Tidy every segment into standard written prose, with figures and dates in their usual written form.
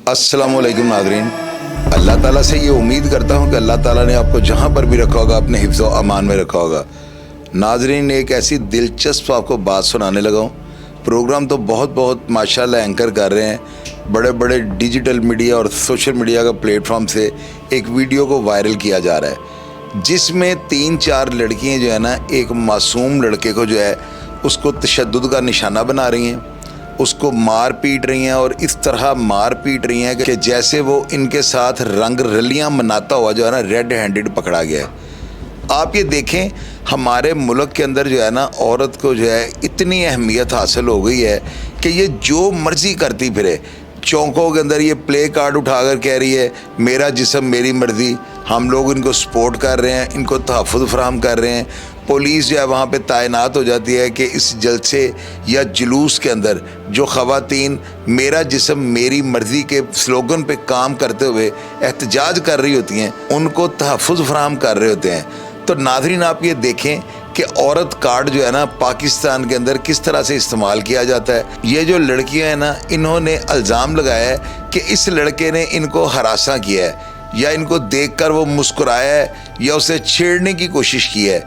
अस्सलाम वालेकुम नाज़रीन। अल्लाह ताला से ये उम्मीद करता हूँ कि अल्लाह ताला ने आपको जहाँ पर भी रखा होगा अपने हिफ्ज़ व अमान में रखा होगा। नाज़रीन, एक ऐसी दिलचस्प आपको बात सुनाने लगा हूँ। प्रोग्राम तो बहुत माशाल्लाह एंकर कर रहे हैं, बड़े बड़े डिजिटल मीडिया और सोशल मीडिया का प्लेटफॉर्म से एक वीडियो को वायरल किया जा रहा है, जिसमें 3-4 लड़कियाँ जो है ना, एक मासूम लड़के को जो है उसको तशद्दुद का निशाना बना रही हैं, उसको मार पीट रही हैं, और इस तरह मार पीट रही हैं कि जैसे वो इनके साथ रंग रलियां मनाता हुआ जो है ना रेड हैंडेड पकड़ा गया है। आप ये देखें, हमारे मुल्क के अंदर जो है ना औरत को जो है इतनी अहमियत हासिल हो गई है कि ये जो मर्ज़ी करती फिरे। चौकों के अंदर ये प्ले कार्ड उठाकर कह रही है मेरा जिस्म मेरी मर्ज़ी। हम लोग इनको सपोर्ट कर रहे हैं, इनको तहफ़्फ़ुज़ फराहम कर रहे हैं। पुलिस जो है वहाँ पे तैनात हो जाती है कि इस जलसे या जुलूस के अंदर जो ख़वातीन मेरा जिस्म मेरी मर्ज़ी के स्लोगन पे काम करते हुए एहतजाज कर रही होती हैं, उनको तहफ़्फ़ुज़ फराहम कर रहे होते हैं। तो नाज़रीन, आप ये देखें कि औरत कार्ड जो है ना पाकिस्तान के अंदर किस तरह से इस्तेमाल किया जाता है। ये जो लड़कियां हैं ना, इन्होंने इल्ज़ाम लगाया है कि इस लड़के ने इनको हरासा किया है, या इनको देखकर वो मुस्कुराया है, या उसे छेड़ने की कोशिश की है।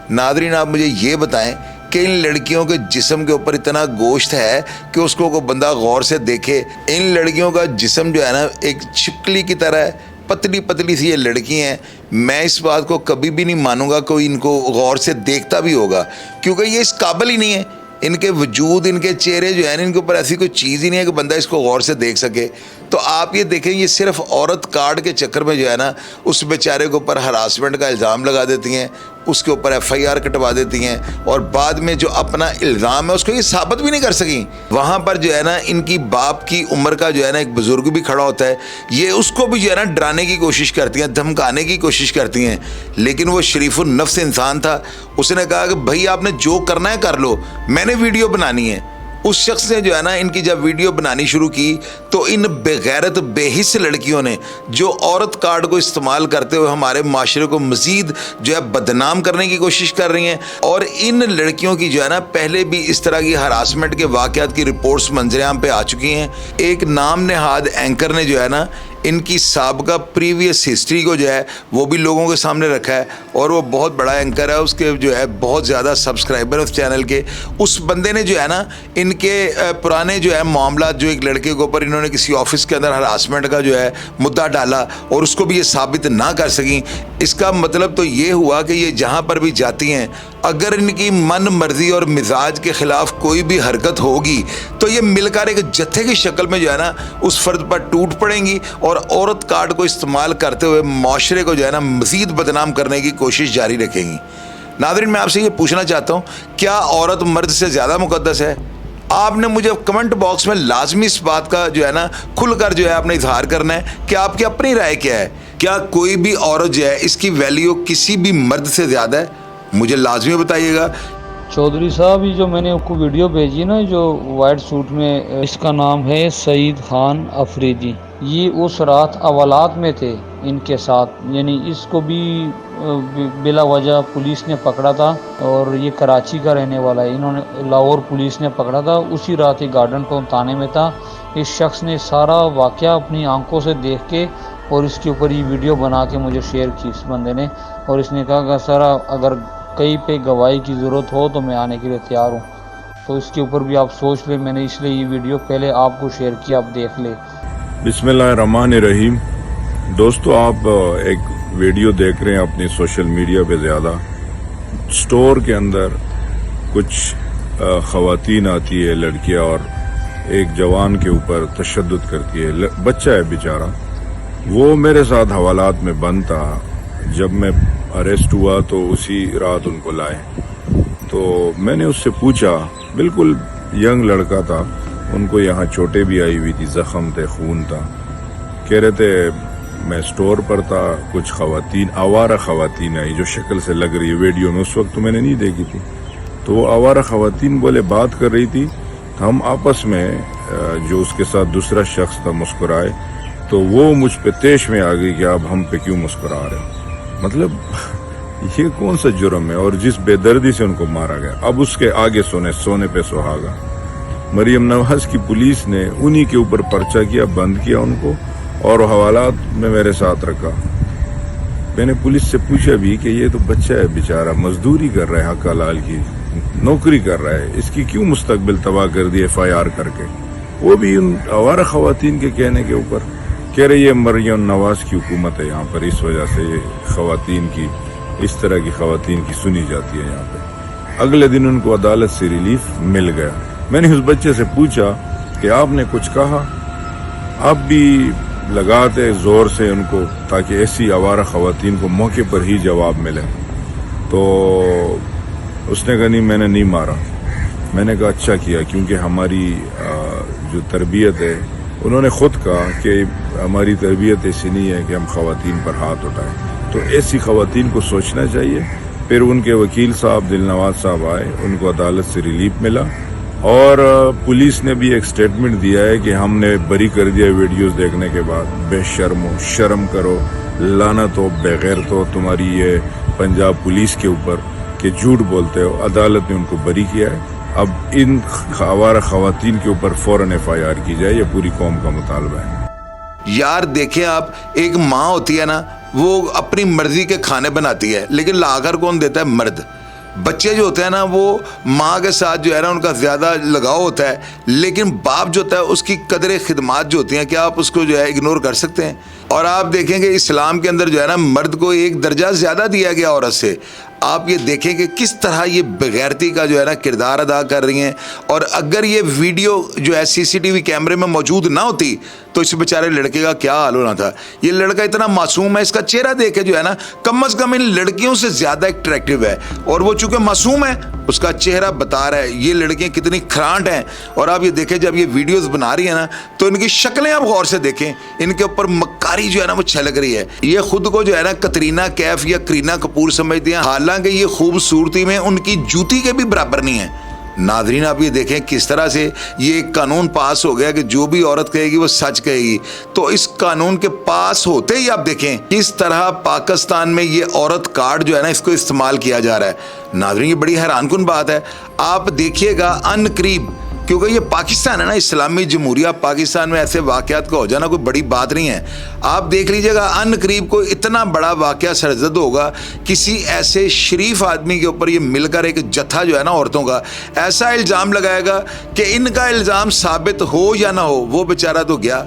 नाज़रीन, आप मुझे ये बताएं कि इन लड़कियों के जिस्म के ऊपर इतना गोश्त है कि उसको कोई बंदा गौर से देखे। इन लड़कियों का जिस्म जो है ना एक छिपकली की तरह है, पतली पतली सी ये लड़की हैं। मैं इस बात को कभी भी नहीं मानूंगा कोई इनको गौर से देखता भी होगा, क्योंकि ये इस काबिल ही नहीं है। इनके वजूद, इनके चेहरे जो है ना, इनके ऊपर ऐसी कोई चीज़ ही नहीं है कि बंदा इसको गौर से देख सके। तो आप ये देखें, ये सिर्फ औरत कार्ड के चक्कर में जो है ना उस बेचारे के ऊपर हरासमेंट का इल्ज़ाम लगा देती हैं, उसके ऊपर FIR कटवा देती हैं, और बाद में जो अपना इल्ज़ाम है उसको ये साबित भी नहीं कर सकी। वहाँ पर जो है ना इनकी बाप की उम्र का जो है ना एक बुज़ुर्ग भी खड़ा होता है, ये उसको भी जो है ना डराने की कोशिश करती हैं, धमकाने की कोशिश करती हैं। लेकिन वो शरीफुल नफ्स इंसान था, उसने कहा कि भाई आपने जो करना है कर लो, मैंने वीडियो बनानी है। उस शख्स ने जो है ना इनकी जब वीडियो बनानी शुरू की तो इन बेगैरत बेहिस लड़कियों ने जो औरत कार्ड को इस्तेमाल करते हुए हमारे माशरे को मज़ीद जो है बदनाम करने की कोशिश कर रही हैं। और इन लड़कियों की जो है ना पहले भी इस तरह की हरासमेंट के वाक़यात की रिपोर्ट्स मंजरेआम पे आ चुकी हैं। एक नाम नेहाद एंकर ने जो है ना इनकी साबका प्रीवियस हिस्ट्री को जो है वो भी लोगों के सामने रखा है, और वो बहुत बड़ा एंकर है, उसके जो है बहुत ज़्यादा सब्सक्राइबर उस चैनल के। उस बंदे ने जो है ना इनके पुराने जो है मामला, जो एक लड़के के ऊपर इन्होंने किसी ऑफिस के अंदर हरासमेंट का जो है मुद्दा डाला और उसको भी ये साबित ना कर सकी। इसका मतलब तो ये हुआ कि ये जहाँ पर भी जाती हैं, अगर इनकी मन मर्जी और मिजाज के ख़िलाफ़ कोई भी हरकत होगी तो ये मिलकर एक जत्थे की शक्ल में जो है ना उस फ़र्द पर टूट पड़ेंगी, और औरत कार्ड को इस्तेमाल करते हुए माशरे को जो है ना मज़ीद बदनाम करने की कोशिश जारी रखेंगी। नाज़रीन, मैं आपसे ये पूछना चाहता हूँ, क्या औरत मर्द से ज़्यादा मुक़द्दस है? आपने मुझे कमेंट बॉक्स में लाजमी इस बात का जो है ना खुलकर जो है आपने इजहार करना है कि आपकी अपनी राय क्या है। क्या कोई भी औरत जो है इसकी वैल्यू किसी भी मर्द से ज़्यादा है? मुझे लाजमी बताइएगा। चौधरी साहब, ये जो मैंने आपको वीडियो भेजी ना, जो वाइट सूट में, इसका नाम है सईद खान अफरीदी। ये उस रात अवालात में थे इनके साथ, यानी इसको भी बिला वजह पुलिस ने पकड़ा था, और ये कराची का रहने वाला है। इन्होंने लाहौर पुलिस ने पकड़ा था, उसी रात ही गार्डन टाउन थाने में था। इस शख्स ने सारा वाक़या अपनी आंखों से देख के और इसके ऊपर ये वीडियो बना के मुझे शेयर की इस बंदे ने, और इसने कहा कि सर अगर कहीं पे गवाही की ज़रूरत हो तो मैं आने के लिए तैयार हूँ। तो इसके ऊपर भी आप सोच लें, मैंने इसलिए ये वीडियो पहले आपको शेयर किया, आप देख ले। बिस्मिल्लाहिर्रहमानिर्रहीम। दोस्तों, आप एक वीडियो देख रहे हैं अपनी सोशल मीडिया पे। ज़्यादा स्टोर के अंदर कुछ ख़वातीन आती है लड़कियां, और एक जवान के ऊपर तशद्दुद करती है। बच्चा है बेचारा, वो मेरे साथ हवालात में बंद था। जब मैं अरेस्ट हुआ तो उसी रात उनको लाए। तो मैंने उससे पूछा, बिल्कुल यंग लड़का था, उनको यहाँ चोटें भी आई हुई थी, जख्म थे, खून था। कह रहे थे मैं स्टोर पर था, कुछ ख़वातीन, आवारा ख़वातीन आई जो शक्ल से लग रही है वीडियो में, उस वक्त तो मैंने नहीं देखी थी। तो वो आवारा ख़वातीन बोले बात कर रही थी, हम आपस में जो उसके साथ दूसरा शख्स था मुस्कुराए, तो वो मुझ पे तेश में आ गई कि आप हम पे क्यों मुस्कुरा रहे। मतलब ये कौन सा जुर्म है? और जिस बेदर्दी से उनको मारा गया, अब उसके आगे सोने पे सुहागा। मरियम नवाज की पुलिस ने उन्हीं के ऊपर पर्चा किया, बंद किया उनको और हवालात में मेरे साथ रखा। मैंने पुलिस से पूछा भी कि ये तो बच्चा है बेचारा, मजदूरी कर रहा है, हक हलाल की नौकरी कर रहा है, इसकी क्यों मुस्तकबिल तबाह कर दी FIR करके। वो भी उन आवारा खवातीन के कहने के ऊपर कह रही है मरियम नवाज की हुकूमत है यहाँ पर, इस वजह से ये खवातीन की, इस तरह की खवातीन की सुनी जाती है यहाँ पे। अगले दिन उनको अदालत से रिलीफ मिल गया। मैंने उस बच्चे से पूछा कि आपने कुछ कहा, आप भी लगाते जोर से उनको ताकि ऐसी आवारा खवातीन को मौके पर ही जवाब मिले। तो उसने कहा नहीं, मैंने नहीं मारा। मैंने कहा अच्छा किया, क्योंकि हमारी जो तरबियत है, उन्होंने खुद कहा कि हमारी तरबियत ऐसी नहीं है कि हम खवातीन पर हाथ उठाएं, तो ऐसी खवातीन को सोचना चाहिए। फिर उनके वकील साहब दिलनवाज साहब आए, उनको अदालत से रिलीफ मिला और पुलिस ने भी एक स्टेटमेंट दिया है कि हमने बरी कर दिया वीडियोस देखने के बाद। बेशर्मो, शर्म करो, लानत हो, बेगैरत हो तुम्हारी ये पंजाब पुलिस के ऊपर कि झूठ बोलते हो। अदालत ने उनको बरी किया है। अब इन आवारा खवातीन के ऊपर फौरन FIR की जाए, ये पूरी कौम का मुतालबा है। यार देखें आप, एक माँ होती है ना, वो अपनी मर्जी के खाने बनाती है, लेकिन लाकर कौन देता है? मर्द। बच्चे जो होते हैं ना, वो माँ के साथ जो है ना उनका ज़्यादा लगाव होता है, लेकिन बाप जो होता है उसकी कदर खिदमात जो होती हैं, क्या आप उसको जो है इग्नोर कर सकते हैं? और आप देखेंगे इस्लाम के अंदर जो है ना मर्द को एक दर्जा ज़्यादा दिया गया औरत से। आप ये देखें कि किस तरह ये बेगैरती का जो है ना किरदार अदा कर रही हैं। और अगर ये वीडियो जो है CCTV कैमरे में मौजूद ना होती तो इस बेचारे लड़के का क्या हाल होना था। ये लड़का इतना मासूम है, इसका चेहरा देखे जो है ना कम से कम इन लड़कियों से ज़्यादा अट्रैक्टिव है, और वो चूँकि मासूम है उसका चेहरा बता रहा है ये लड़कियाँ कितनी खरांट हैं। और आप ये देखें, जब ये वीडियोस बना रही है ना तो इनकी शक्लें आप गौर से देखें, इनके ऊपर मक्कारी जो है ना वो छलक रही है। ये खुद को जो है ना कतरीना कैफ या करीना कपूर समझती हैं, हालांकि ये खूबसूरती में उनकी जूती के भी बराबर नहीं है। नाज़रीन आप ये देखें किस तरह से ये एक कानून पास हो गया कि जो भी औरत कहेगी वो सच कहेगी। तो इस कानून के पास होते ही आप देखें किस तरह पाकिस्तान में ये औरत कार्ड जो है ना इसको इस्तेमाल किया जा रहा है। नाज़रीन ये बड़ी हैरानकुन बात है। आप देखिएगा अनकरीब, क्योंकि ये पाकिस्तान है ना, इस्लामी जमहूरिया पाकिस्तान में ऐसे वाक़यात का हो जाना कोई बड़ी बात नहीं है। आप देख लीजिएगा अनकरीब कोई इतना बड़ा वाक़या सरजद होगा, किसी ऐसे शरीफ आदमी के ऊपर ये मिलकर एक जत्था जो है ना औरतों का ऐसा इल्ज़ाम लगाएगा कि इनका इल्ज़ाम साबित हो या ना हो, वो बेचारा तो गया।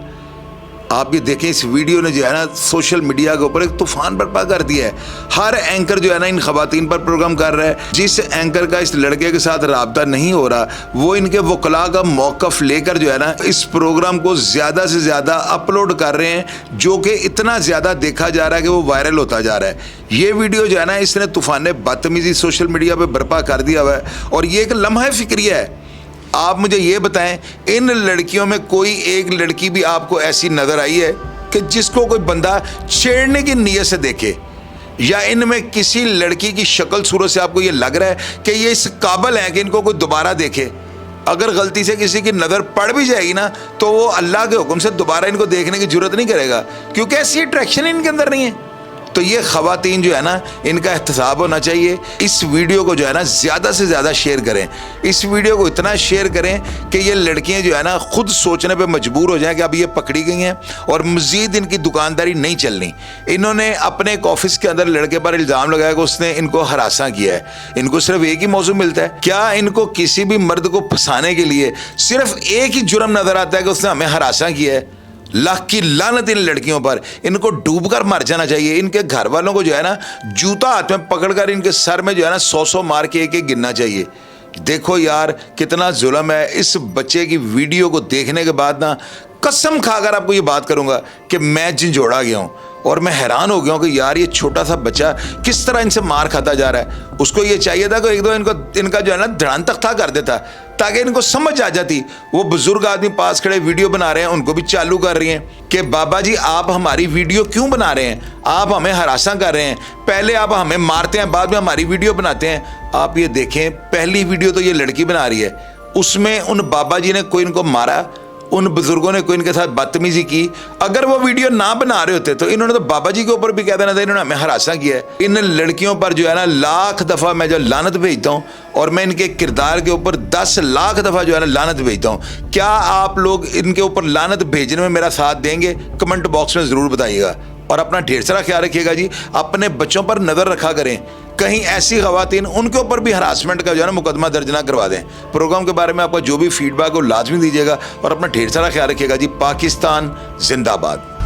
आप ये देखें इस वीडियो ने जो है ना सोशल मीडिया के ऊपर एक तूफान बर्पा कर दिया है। हर एंकर जो है ना इन खवातीन पर प्रोग्राम कर रहा है। जिस एंकर का इस लड़के के साथ राब्ता नहीं हो रहा, वो इनके वकला का मौक़िफ़ लेकर जो है ना इस प्रोग्राम को ज़्यादा से ज़्यादा अपलोड कर रहे हैं, जो कि इतना ज़्यादा देखा जा रहा है कि वो वायरल होता जा रहा है। ये वीडियो जो है ना इसने तूफान बदतमीज़ी सोशल मीडिया पर बर्पा कर दिया हुआ है, और ये एक लम्हा फ़िक्रिया है। आप मुझे ये बताएं, इन लड़कियों में कोई एक लड़की भी आपको ऐसी नज़र आई है कि जिसको कोई बंदा छेड़ने की नीयत से देखे, या इनमें किसी लड़की की शक्ल सूरत से आपको ये लग रहा है कि ये इस काबिल है कि इनको कोई दोबारा देखे? अगर गलती से किसी की नज़र पड़ भी जाएगी ना तो वो अल्लाह के हुक्म से दोबारा इनको देखने की जरूरत नहीं करेगा, क्योंकि ऐसी अट्रैक्शन इनके अंदर नहीं है। तो ये खवातीन जो है ना इनका एहतसाब होना चाहिए। इस वीडियो को जो है ना ज़्यादा से ज़्यादा शेयर करें। इस वीडियो को इतना शेयर करें कि ये लड़कियां जो है ना खुद सोचने पे मजबूर हो जाएं कि अब ये पकड़ी गई हैं और मज़ीद इनकी दुकानदारी नहीं चलनी। इन्होंने अपने एक ऑफिस के अंदर लड़के पर इल्ज़ाम लगाया कि उसने इनको हरासा किया है। इनको सिर्फ एक ही मौजू मिलता है, क्या इनको किसी भी मर्द को फंसाने के लिए सिर्फ एक ही जुर्म नज़र आता है कि उसने हमें हरासा किया है? लाख की लानत इन लड़कियों पर, इनको डूबकर मर जाना चाहिए। इनके घर वालों को जो है ना जूता हाथ में पकड़कर इनके सर में जो है ना 100 मार के एक गिनना चाहिए। देखो यार कितना जुल्म है। इस बच्चे की वीडियो को देखने के बाद ना कसम खाकर आपको ये बात करूंगा कि मैं झंझोड़ा गया हूँ और मैं हैरान हो गया हूँ कि यार ये छोटा सा बच्चा किस तरह इनसे मार खाता जा रहा है। उसको ये चाहिए था कि एक दो इनका जो है ना धड़ान तख्ता कर देता ताकि इनको समझ आ जाती। वो बुजुर्ग आदमी पास खड़े वीडियो बना रहे हैं, उनको भी चालू कर रही हैं कि बाबा जी आप हमारी वीडियो क्यों बना रहे हैं, आप हमें हरासा कर रहे हैं, पहले आप हमें मारते हैं बाद में हमारी वीडियो बनाते हैं। आप ये देखें पहली वीडियो तो ये लड़की बना रही है, उसमें उन बाबा जी ने कोई इनको मारा, उन बुजुर्गों ने कोई इनके साथ बदतमीजी की, अगर वो वीडियो ना बना रहे होते तो इन्होंने तो बाबा जी के ऊपर भी कह देना था इन्होंने हमें हरासा किया है। इन लड़कियों पर जो है ना लाख दफ़ा मैं जो लानत भेजता हूँ, और मैं इनके किरदार के ऊपर 10 लाख दफ़ा जो है ना लानत भेजता हूँ। क्या आप लोग इनके ऊपर लानत भेजने में मेरा साथ देंगे? कमेंट बॉक्स में ज़रूर बताइएगा। और अपना ढेर सारा ख्याल रखिएगा जी, अपने बच्चों पर नज़र रखा करें, कहीं ऐसी ख़वातीन उनके ऊपर भी हरासमेंट का जो है ना मुकदमा दर्ज ना करवा दें। प्रोग्राम के बारे में आपका जो भी फीडबैक हो लाजमी दीजिएगा और अपना ढेर सारा ख्याल रखिएगा जी। पाकिस्तान जिंदाबाद।